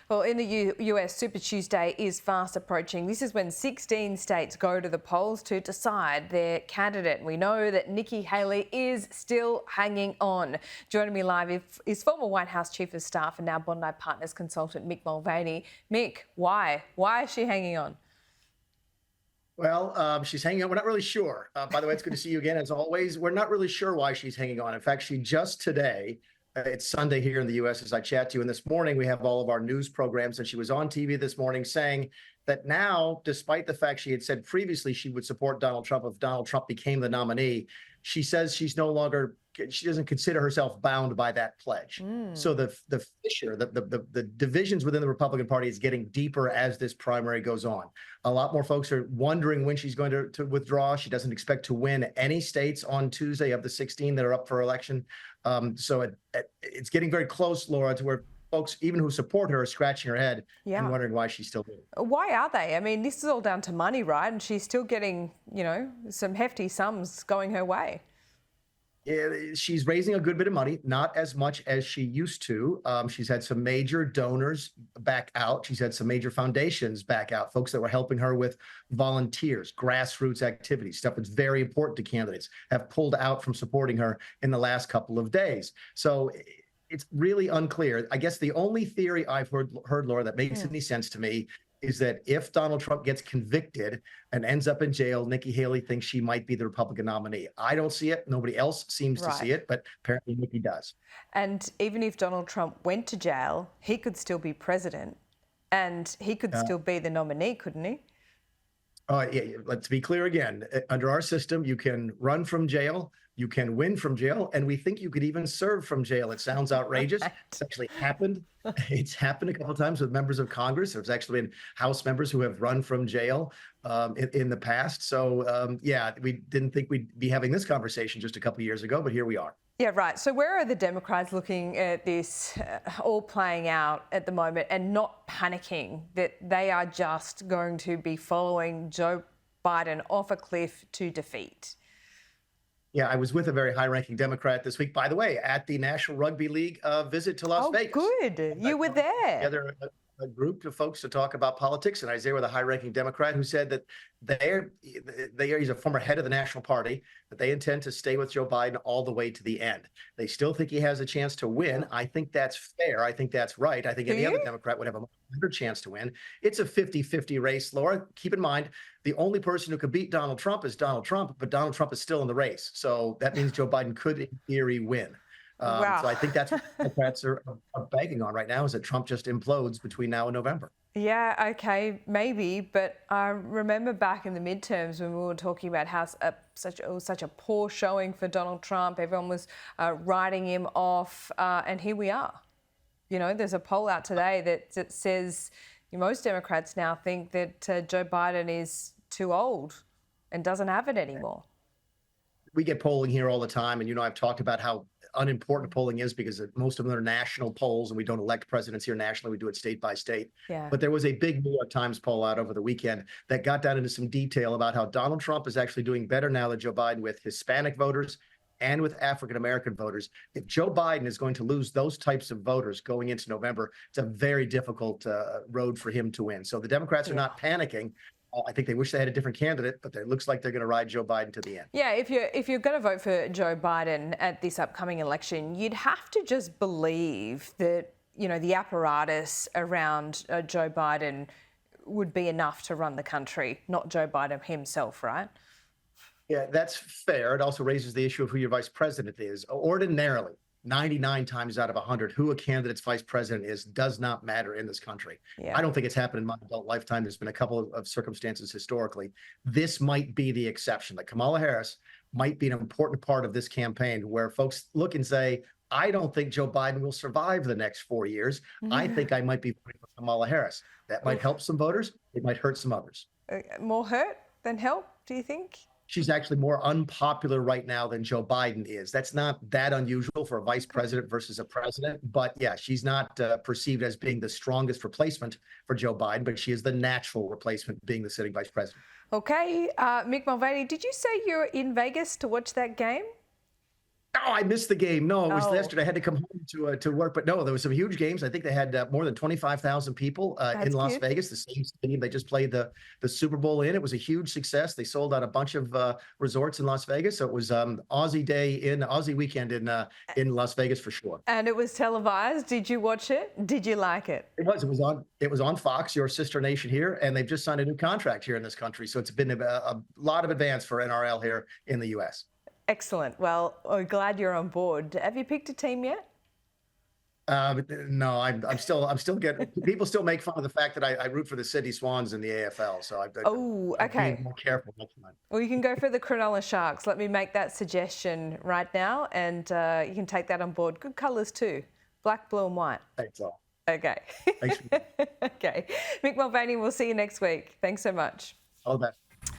Well, in the US, Super Tuesday is fast approaching. This is when 16 states go to the polls to decide their candidate. We know that Nikki Haley is still hanging on. Joining me live is former White House Chief of Staff and now Bondi Partners consultant Mick Mulvaney. Mick, why? Why is she hanging on? Well, she's hanging on. We're not really sure. By the way, it's good to see you again, as always. We're not really sure why she's hanging on. In fact, she just today, it's Sunday here in the U.S. as I chat to you, and this morning we have all of our news programs, and she was on TV this morning saying that now, despite the fact she had said previously she would support Donald Trump if Donald Trump became the nominee, she says she doesn't consider herself bound by that pledge. So the fissure, the divisions within the Republican Party is getting deeper as this primary goes on. A lot more folks are wondering when she's going to withdraw. She doesn't expect to win any states on Tuesday of the 16 that are up for election. So it's getting very close, Laura, to where folks, even who support her, are scratching her head and wondering why she's still here. Why are they? I mean, this is all down to money, right? And she's still getting, some hefty sums going her way. Yeah, she's raising a good bit of money, not as much as she used to. She's had some major donors back out. She's had some major foundations back out, folks that were helping her with volunteers, grassroots activities, stuff that's very important to candidates, have pulled out from supporting her in the last couple of days. So it's really unclear. I guess the only theory I've heard, Laura, that makes any sense to me is that if Donald Trump gets convicted and ends up in jail, Nikki Haley thinks she might be the Republican nominee. I don't see it. Nobody else seems to see it, but apparently Nikki does. And even if Donald Trump went to jail, he could still be president and he could still be the nominee, couldn't he? Yeah, let's be clear again. Under our system, you can run from jail, you can win from jail, and we think you could even serve from jail. It sounds outrageous. It's actually happened. It's happened a couple of times with members of Congress. There's actually been House members who have run from jail in the past. So, yeah, we didn't think we'd be having this conversation just a couple of years ago, but here we are. Yeah, right. So where are the Democrats looking at this all playing out at the moment and not panicking that they are just going to be following Joe Biden off a cliff to defeat? Yeah, I was with a very high-ranking Democrat this week, by the way, at the National Rugby League visit to Las Vegas. Oh, good. You were there. Together a group of folks to talk about politics, and I was there with a high-ranking Democrat who said that he's a former head of the National Party, that they intend to stay with Joe Biden all the way to the end. They still think he has a chance to win. I think that's fair. I think that's right. I think any other Democrat would have a better chance to win. It's a 50-50 race, Laura. Keep in mind, the only person who could beat Donald Trump is Donald Trump, but Donald Trump is still in the race. So that means Joe Biden could, in theory, win. Wow. So I think that's what Democrats are banking on right now, is that Trump just implodes between now and November. Yeah, okay, maybe. But I remember back in the midterms when we were talking about how it was such a poor showing for Donald Trump. Everyone was writing him off. And here we are. There's a poll out today that says most Democrats now think that Joe Biden is too old and doesn't have it anymore. We get polling here all the time, and I've talked about how unimportant polling is because most of them are national polls, and we don't elect presidents here nationally. We do it state by state. Yeah. But there was a big New York Times poll out over the weekend that got down into some detail about how Donald Trump is actually doing better now than Joe Biden with Hispanic voters and with African-American voters. If Joe Biden is going to lose those types of voters going into November, it's a very difficult road for him to win. So the Democrats are not panicking. I think they wish they had a different candidate, but it looks like they're going to ride Joe Biden to the end. Yeah, if you're going to vote for Joe Biden at this upcoming election, you'd have to just believe that, the apparatus around Joe Biden would be enough to run the country, not Joe Biden himself, right? Yeah, that's fair. It also raises the issue of who your vice president is. Ordinarily, 99 times out of 100, who a candidate's vice president is does not matter in this country. Yeah. I don't think it's happened in my adult lifetime. There's been a couple of circumstances historically. This might be the exception. That Kamala Harris might be an important part of this campaign where folks look and say, I don't think Joe Biden will survive the next 4 years. I think I might be voting for Kamala Harris. That might help some voters. It might hurt some others. More hurt than help, do you think? She's actually more unpopular right now than Joe Biden is. That's not that unusual for a vice president versus a president. But yeah, she's not perceived as being the strongest replacement for Joe Biden, but she is the natural replacement, being the sitting vice president. Okay. Mick Mulvaney, did you say you're in Vegas to watch that game? Oh, I missed the game. No, it was Oh, yesterday. I had to come home to work, but no, there was some huge games. I think they had more than 25,000 people in that's Las good. Vegas, the same stadium they just played the Super Bowl in. It was a huge success. They sold out a bunch of resorts in Las Vegas, so it was Aussie weekend in Las Vegas for sure. And it was televised. Did you watch it? Did you like it? It was on Fox, your sister nation here, and they've just signed a new contract here in this country. So it's been a lot of advance for NRL here in the US. Excellent. Well, I'm glad you're on board. Have you picked a team yet? No, I'm still getting people still make fun of the fact that I root for the Sydney Swans in the AFL. So Oh, I'm okay. being more careful next time. Well, you can go for the Cronulla Sharks. Let me make that suggestion right now, and you can take that on board. Good colours too, black, blue, and white. Thanks all. Okay. Thanks. Okay. Mick Mulvaney, we'll see you next week. Thanks so much. All the best.